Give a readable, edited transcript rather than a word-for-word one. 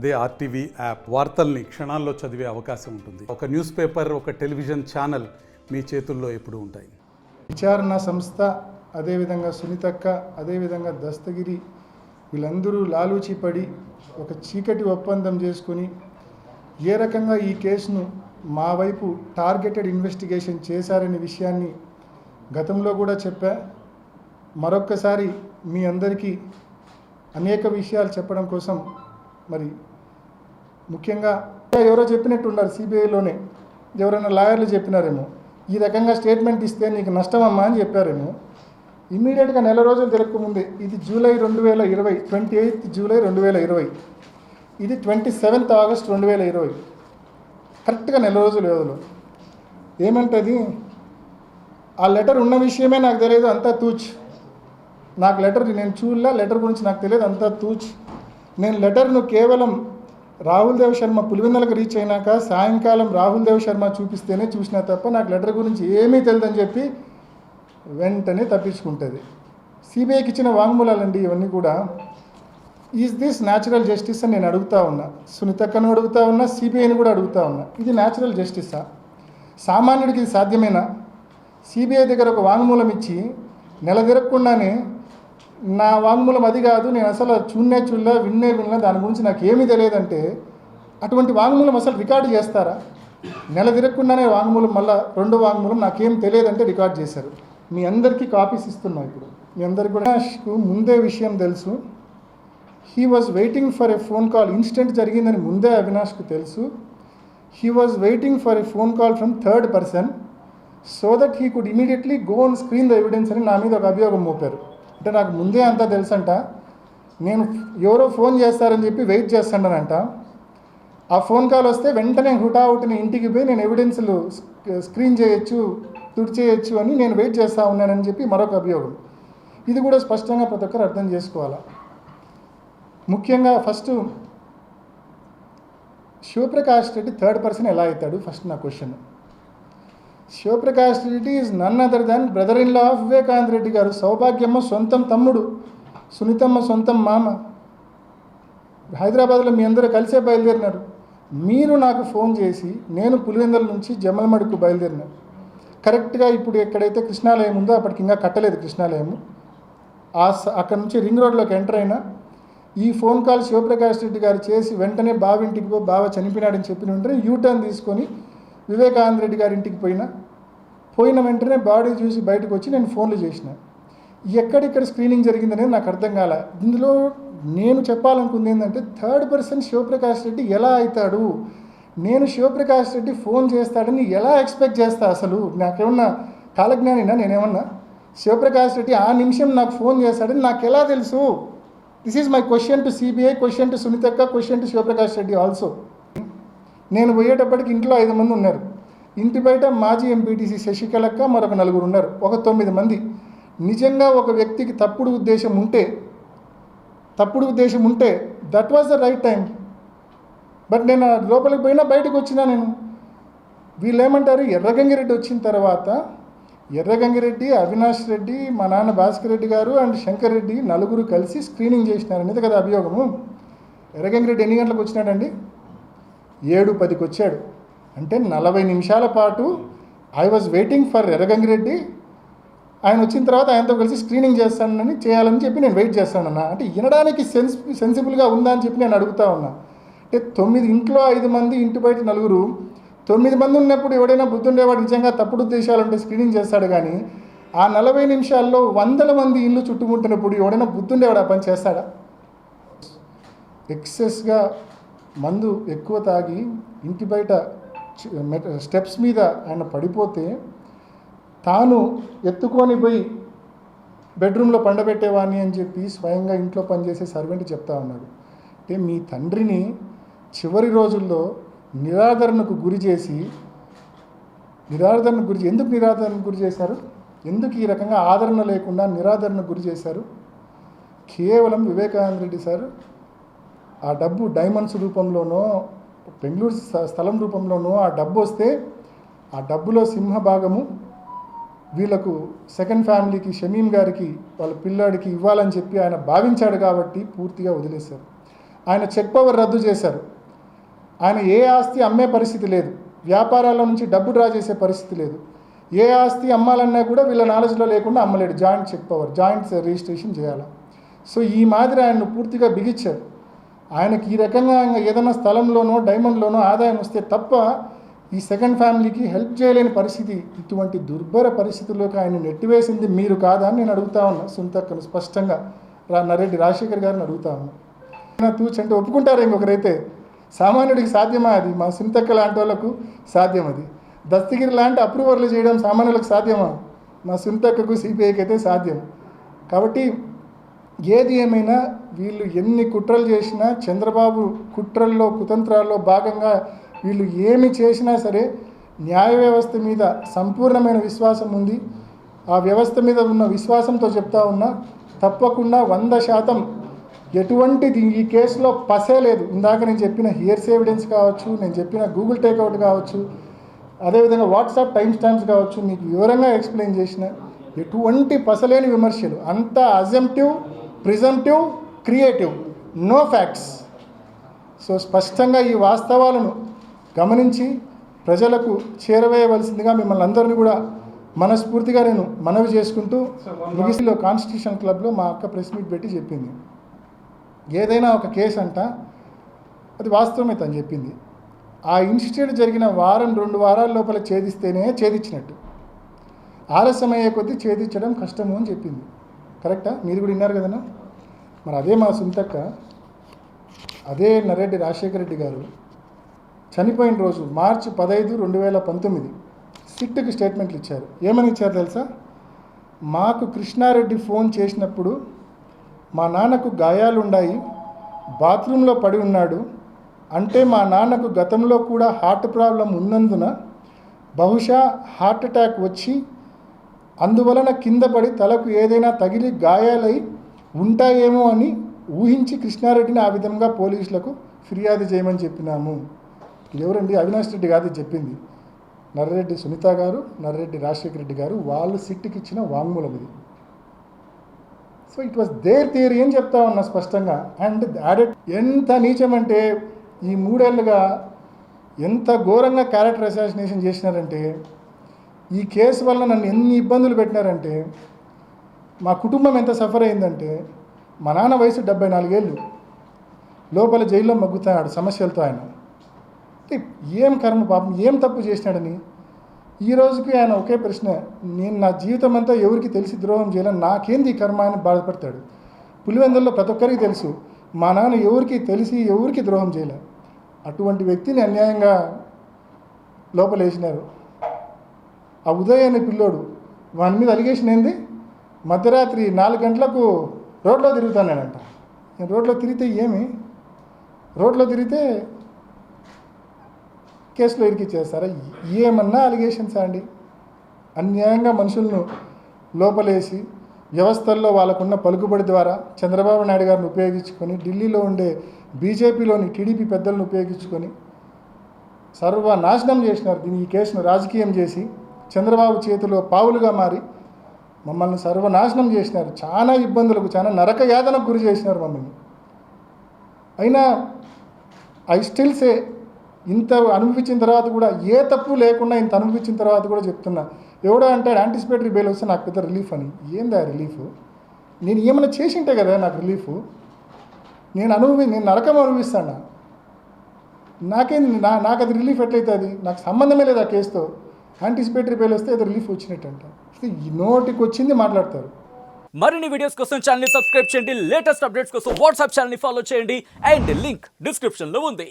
అదే RTV app వార్తల్ని క్షణాల్లో చదివే అవకాశం ఉంటుంది. ఒక న్యూస్ పేపర్, ఒక టెలివిజన్ ఛానల్ మీ చేతుల్లో ఎప్పుడూ ఉంటాయి. విచారణ సంస్థ, అదేవిధంగా సునీతక్క, అదేవిధంగా దస్తగిరి వీళ్ళందరూ లాలూచి పడి ఒక చీకటి ఒప్పందం చేసుకుని ఏ రకంగా ఈ కేసును మా వైపు టార్గెటెడ్ ఇన్వెస్టిగేషన్ చేశారనే విషయాన్ని గతంలో కూడా చెప్పా. మరొక్కసారి మీ అందరికీ అనేక విషయాలు చెప్పడం కోసం మరి ముఖ్యంగా ఎవరో చెప్పినట్టున్నారు, సిబిఐలోనే ఎవరైనా లాయర్లు చెప్పినారేమో, ఈ రకంగా స్టేట్మెంట్ ఇస్తే నీకు నష్టమమ్మా అని చెప్పారేమో. ఇమ్మీడియట్గా నెల రోజులు తిరగకముందే, ఇది జూలై 2020, 28 జూలై 2020, ఇది 27 ఆగస్ట్ 2020, కరెక్ట్గా నెల రోజుల వ్యవధిలో ఏమంటుంది, ఆ లెటర్ ఉన్న విషయమే నాకు తెలియదు, అంతా తూచ్. నాకు లెటర్ నేను చూడలే, లెటర్ గురించి నాకు తెలియదు, అంతా తూచ్. నేను లెటర్ను కేవలం రాహుల్ దేవ్ శర్మ పులివెందులకు రీచ్ అయినాక సాయంకాలం రాహుల్ దేవ్ శర్మ చూపిస్తేనే చూసినా తప్ప నాకు లెటర్ గురించి ఏమీ తెలియదని చెప్పి వెంటనే తప్పించుకుంటుంది. సిబిఐకి ఇచ్చిన వాంగ్మూలాలండి ఇవన్నీ కూడా. ఈజ్ దిస్ న్యాచురల్ జస్టిస్ అని నేను అడుగుతా ఉన్నా, సునీతక్కను అడుగుతా ఉన్నా, సిబిఐని కూడా అడుగుతా ఉన్నా. ఇది న్యాచురల్ జస్టిసా? సామాన్యుడికి ఇది సాధ్యమేనా? సిబిఐ దగ్గర ఒక వాంగ్మూలం ఇచ్చి నెల తిరగకుండానే నా వాంగ్మూలం అది కాదు, నేను అసలు చూడలే విన్నే దాని గురించి నాకు ఏమీ తెలియదంటే అటువంటి వాంగ్మూలం అసలు రికార్డు చేస్తారా? నెల తిరగకుండానే వాంగ్మూలం, మళ్ళీ రెండో వాంగ్మూలం నాకేం తెలియదంటే రికార్డ్ చేశారు. మీ అందరికీ కాపీస్ ఇస్తున్నా. ఇప్పుడు మీ అందరికీ కూడా ముందే విషయం తెలుసు. He was waiting for a phone call, incident జరిగిందని ముందే అవినాష్కు తెలుసు. He was waiting for a phone call from third person so that he could immediately go on screen the evidence అని నా మీద ఒక అభియోగం మోపారు. అంటే నాకు ముందే అంతా తెలుసంట, నేను ఎవరో ఫోన్ చేస్తారని చెప్పి వెయిట్ చేస్తానంట. ఆ ఫోన్ కాల్ వస్తే వెంటనే హుటాహుటిని ఇంటికి పోయి నేను ఎవిడెన్స్లు స్క్రీన్ చేయొచ్చు, తుడిచేయచ్చు అని నేను వెయిట్ చేస్తూ ఉన్నానని చెప్పి మరొక అభియోగం. ఇది కూడా స్పష్టంగా ప్రతి ఒక్కరు అర్థం చేసుకోవాలా. ముఖ్యంగా first Sivaprakash Reddy third person ఎలా అవుతాడు? ఫస్ట్ నా question. Sivaprakash Reddy is none other than brother in law of Vivekananda Reddy garu. Soubhagyamma సొంతం తమ్ముడు, సునీతమ్మ సొంతం మామ. హైదరాబాద్లో మీ అందరూ కలిసే బయలుదేరినారు. మీరు నాకు ఫోన్ చేసి నేను పులివెందుల నుంచి జమ్మలమడుకు బయలుదేరినాను. కరెక్ట్గా ఇప్పుడు ఎక్కడైతే కృష్ణాలయం ఉందో అప్పటికి ఇంకా కట్టలేదు కృష్ణాలయము, అక్కడ నుంచి రింగ్ రోడ్లోకి ఎంటర్ అయినా ఈ ఫోన్ కాల్ శివప్రకాష్ రెడ్డి గారు చేసి వెంటనే బావ ఇంటికి పో, బావ చనిపోయినాడని చెప్పిన వెంటనే యూటర్న్ తీసుకొని వివేకానంద రెడ్డి గారి ఇంటికి పోయిన వెంటనే బాడీ చూసి బయటకు వచ్చి నేను ఫోన్లు చేసిన. ఎక్కడిక్కడ స్క్రీనింగ్ జరిగిందనేది నాకు అర్థం కాల. ఇందులో నేను చెప్పాలనుకుంది ఏంటంటే థర్డ్ పర్సన్ శివప్రకాష్ రెడ్డి ఎలా అవుతాడు? నేను శివప్రకాష్ రెడ్డి ఫోన్ చేస్తాడని ఎలా ఎక్స్పెక్ట్ చేస్తా? అసలు నాకేమన్నా కాలజ్ఞానినా? నేనేమన్నా శివప్రకాష్ రెడ్డి ఆ నిమిషం నాకు ఫోన్ చేస్తాడని నాకు ఎలా తెలుసు? This is my question to CBI, question to సునీతక్క, question to Shivaprakash Reddy also. నేను పోయేటప్పటికి ఇంట్లో 5 మంది ఉన్నారు. ఇంటి బయట మాజీ ఎంపీటీసీ శశికళక్క మరొక 4 ఉన్నారు, ఒక 9 మంది. నిజంగా ఒక వ్యక్తికి తప్పుడు ఉద్దేశం ఉంటే that was the right time. But నేను లోపలికి పోయినా బయటకు వచ్చినా. నేను వీళ్ళు ఏమంటారు, ఎర్రగంగిరెడ్డి వచ్చిన తర్వాత ఎర్రగంగిరెడ్డి, అవినాష్ రెడ్డి, మా నాన్న భాస్కర్ రెడ్డి గారు అండ్ శంకర్ రెడ్డి 4 కలిసి స్క్రీనింగ్ చేసినారు అనేది కదా అభియోగము. ఎర్రగంగిరెడ్డి ఎన్ని గంటలకు వచ్చినాడండి? 7:10కి వచ్చాడు. అంటే 40 నిమిషాల పాటు I was waiting for Erra Gangi Reddy. ఆయన వచ్చిన తర్వాత ఆయనతో కలిసి స్క్రీనింగ్ చేయాలని చెప్పి నేను వెయిట్ చేస్తానన్నా. అంటే వినడానికి సెన్సిబుల్గా ఉందా అని చెప్పి నేను అడుగుతా ఉన్నా. అంటే 9 ఇంట్లో 5 మంది, ఇంటి బయట 4, 9 మంది ఉన్నప్పుడు ఎవడైనా బుద్ధుండేవాడు నిజంగా తప్పుడు ఉద్దేశాలుంటే స్క్రీనింగ్ చేస్తాడు. కానీ ఆ 40 నిమిషాల్లో 100 మంది ఇల్లు చుట్టుముట్టినప్పుడు ఎవడైనా బుద్ధుండేవాడు ఆ పని చేస్తాడా? ఎక్సెస్గా మందు ఎక్కువ తాగి ఇంటి బయట స్టెప్స్ మీద ఆయన పడిపోతే తాను ఎత్తుకొని పోయి బెడ్రూమ్లో పండబెట్టేవాడిని అని చెప్పి స్వయంగా ఇంట్లో పనిచేసే సర్వెంట్ చెప్తా ఉన్నాడు. అంటే మీ తండ్రిని చివరి రోజుల్లో నిరాదరణకు గురి చేసి ఎందుకు నిరాదరణకు గురి చేశారు? ఎందుకు ఈ రకంగా ఆదరణ లేకుండా నిరాదరణకు గురి చేశారు? కేవలం వివేకానంద రెడ్డి సార్ ఆ డబ్బు డైమండ్స్ రూపంలోనో బెంగళూరు స్థలం రూపంలోనో ఆ డబ్బు వస్తే ఆ డబ్బులో సింహభాగము వీళ్ళకు సెకండ్ ఫ్యామిలీకి, షమీం గారికి, వాళ్ళ పిల్లాడికి ఇవ్వాలని చెప్పి ఆయన భావించాడు కాబట్టి పూర్తిగా వదిలేశారు. ఆయన చెక్ పవర్ రద్దు చేశారు. ఆయన ఏ ఆస్తి అమ్మే పరిస్థితి లేదు, వ్యాపారాల నుంచి డబ్బు డ్రా చేసే పరిస్థితి లేదు. ఏ ఆస్తి అమ్మాలన్నా కూడా వీళ్ళ నాలెడ్జ్లో లేకుండా అమ్మలేడు. Joint check power, joint registration చేయాలి. సో ఈ మాదిరి ఆయన్ను పూర్తిగా బిగించారు. ఆయనకి ఈ రకంగా ఏదైనా స్థలంలోనో డైమండ్లోనో ఆదాయం వస్తే తప్ప ఈ సెకండ్ ఫ్యామిలీకి హెల్ప్ చేయలేని పరిస్థితి. ఇటువంటి దుర్భర పరిస్థితుల్లోకి ఆయన నెట్టివేసింది మీరు కాదా అని నేను అడుగుతా ఉన్నా. సునీతక్కను స్పష్టంగా నరెడ్డి రాజశేఖర్ గారిని అడుగుతా ఉన్నా. తూచంటే ఒప్పుకుంటారు ఇంకొకరైతే. సామాన్యుడికి సాధ్యమా అది? మా సునీతక్క లాంటి వాళ్ళకు సాధ్యం అది. దస్తగిరి లాంటి అప్రూవర్లు చేయడం సామాన్యులకు సాధ్యమా? మా సునీతక్కకు సిపిఐకి అయితే సాధ్యం. కాబట్టి ఏది ఏమైనా వీళ్ళు ఎన్ని కుట్రలు చేసినా, చంద్రబాబు కుట్రల్లో కుతంత్రాల్లో భాగంగా వీళ్ళు ఏమి చేసినా సరే న్యాయ వ్యవస్థ మీద సంపూర్ణమైన విశ్వాసం ఉంది. ఆ వ్యవస్థ మీద ఉన్న విశ్వాసంతో చెప్తా ఉన్నా, తప్పకుండా 100% ఎటువంటిది ఈ కేసులో పసే లేదు. ఇందాక నేను చెప్పిన హియర్స్ ఎవిడెన్స్ కావచ్చు, నేను చెప్పిన గూగుల్ టేక్అవుట్ కావచ్చు, అదేవిధంగా వాట్సాప్ టైం స్టాంప్స్ కావచ్చు, మీకు వివరంగా ఎక్స్ప్లెయిన్ చేసిన ఎటువంటి పసలేని విమర్శలు. అంతా assumptive, presumptive, creative, no facts. So స్పష్టంగా ఈ వాస్తవాలను గమనించి ప్రజలకు చేరవేయవలసిందిగా మిమ్మల్ని అందరినీ కూడా మనస్ఫూర్తిగా నేను మనవి చేసుకుంటూ ముగిసిలో కాన్స్టిట్యూషన్ క్లబ్లో మా అక్క ప్రెస్ మీట్ పెట్టి చెప్పింది, ఏదైనా ఒక కేసు అంట అది వాస్తవమే తను చెప్పింది. ఆ ఇన్సిడెంట్ జరిగిన 1-2 వారాల లోపల ఛేదిస్తేనే ఛేదించినట్టు, ఆలస్యమయ్యే కొద్దీ ఛేదించడం కష్టము అని చెప్పింది. కరెక్టా? మీరు కూడా విన్నారు కదన్నా. మరి అదే మా సునీతక్క, అదే నరెడ్డి రాజశేఖర రెడ్డి గారు చనిపోయిన రోజు మార్చి 15, 2019 సిట్కి స్టేట్మెంట్లు ఇచ్చారు. ఏమని ఇచ్చారు తెలుసా? మాకు కృష్ణారెడ్డి ఫోన్ చేసినప్పుడు మా నాన్నకు గాయాలున్నాయి, బాత్రూంలో పడి ఉన్నాడు అంటే మా నాన్నకు గతంలో కూడా హార్ట్ ప్రాబ్లం ఉన్నందున బహుశా హార్ట్ అటాక్ వచ్చి అందువలన కింద పడి తలకు ఏదైనా తగిలి గాయాలై ఉంటాయేమో అని ఊహించి కృష్ణారెడ్డిని ఆ విధంగా పోలీసులకు ఫిర్యాదు చేయమని చెప్పినాము. ఎవరండి? అవినాష్ రెడ్డి కాదు చెప్పింది, నర్రెడ్డి సునీత గారు, నర్రెడ్డి రాజశేఖర రెడ్డి గారు. వాళ్ళు సిట్కి ఇచ్చిన వాంగ్మూలం ఇది. So it was their theory అని చెప్తా ఉన్నా స్పష్టంగా. అండ్ యాడెడ్ ఎంత నీచమంటే ఈ 3 ఏళ్ళుగా ఎంత ఘోరంగా క్యారెక్టర్ అసాసినేషన్ చేసినారంటే, ఈ కేసు వల్ల నన్ను ఎన్ని ఇబ్బందులు పెట్టినారంటే, మా కుటుంబం ఎంత సఫర్ అయిందంటే, మా నాన్న వయసు 74 ఏళ్ళు, లోపల జైల్లో మగ్గుతాడు సమస్యలతో. ఆయన ఏం కర్మ పాపం, ఏం తప్పు చేసినాడని ఈ రోజుకి ఆయన ఒకే ప్రశ్న, నేను నా జీవితం అంతా ఎవరికి తెలిసి ద్రోహం చేయాలని, నాకేంది ఈ కర్మ అని బాధపడతాడు. పులివెందుల్లో ప్రతి ఒక్కరికి తెలుసు మా నాన్న ఎవరికి తెలిసి ఎవరికి ద్రోహం చేయలే. అటువంటి వ్యక్తిని అన్యాయంగా లోపలేసినారు. ఆ ఉదయ్ అనే పిల్లోడు, వాని మీద అలిగేషన్ ఏంది? మధ్యరాత్రి 4 గంటలకు రోడ్లో తిరుగుతానంట. నేను రోడ్లో తిరిగితే ఏమి? రోడ్లో తిరిగితే కేసులో ఇరికిచ్చేస్తారా? ఏమన్నా అలిగేషన్సా అండి? అన్యాయంగా మనుషులను లోపలేసి వ్యవస్థల్లో వాళ్ళకున్న పలుకుబడి ద్వారా చంద్రబాబు నాయుడు గారిని ఉపయోగించుకొని, ఢిల్లీలో ఉండే బీజేపీలోని టీడీపీ పెద్దలను ఉపయోగించుకొని సర్వనాశనం చేసినారు. దీన్ని ఈ కేసును రాజకీయం చేసి చంద్రబాబు చేతిలో పావులుగా మారి మమ్మల్ని సర్వనాశనం చేసినారు. చాలా ఇబ్బందులకు, చాలా నరక యాతనకు గురి చేసినారు మమ్మల్ని. అయినా ఐ స్టిల్ సే, ఇంత అనుభవించిన తర్వాత కూడా, ఏ తప్పు లేకుండా ఇంత అనుభవించిన తర్వాత కూడా చెప్తున్నా, ఎవడో అంటాడు యాంటిసిపేటరీ బెయిల్ వస్తే నాకు పెద్ద రిలీఫ్ అని. ఏందా రిలీఫ్? నేను ఏమైనా చేసింటే కదా నాకు రిలీఫ్. నేను నరకం అనుభవిస్తాను. నాకేంది? నాకు అది రిలీఫ్ ఎట్లయితుంది? నాకు సంబంధమే లేదు ఆ కేసుతో. యాంటిసిపేటరీ బెయిల్ వస్తే ఏదో రిలీఫ్ వచ్చినట్టంట. ఈ నోటికి వచ్చింది మాట్లాడతారు. మరిన్ని వీడియోస్ కోసం ఛానల్ ని సబ్స్క్రైబ్ చేయండి, లేటెస్ట్ అప్డేట్స్ కోసం వాట్సాప్ ఛానల్ ని ఫాలో చేయండి, అండ్ లింక్ డిస్క్రిప్షన్ లో ఉంది.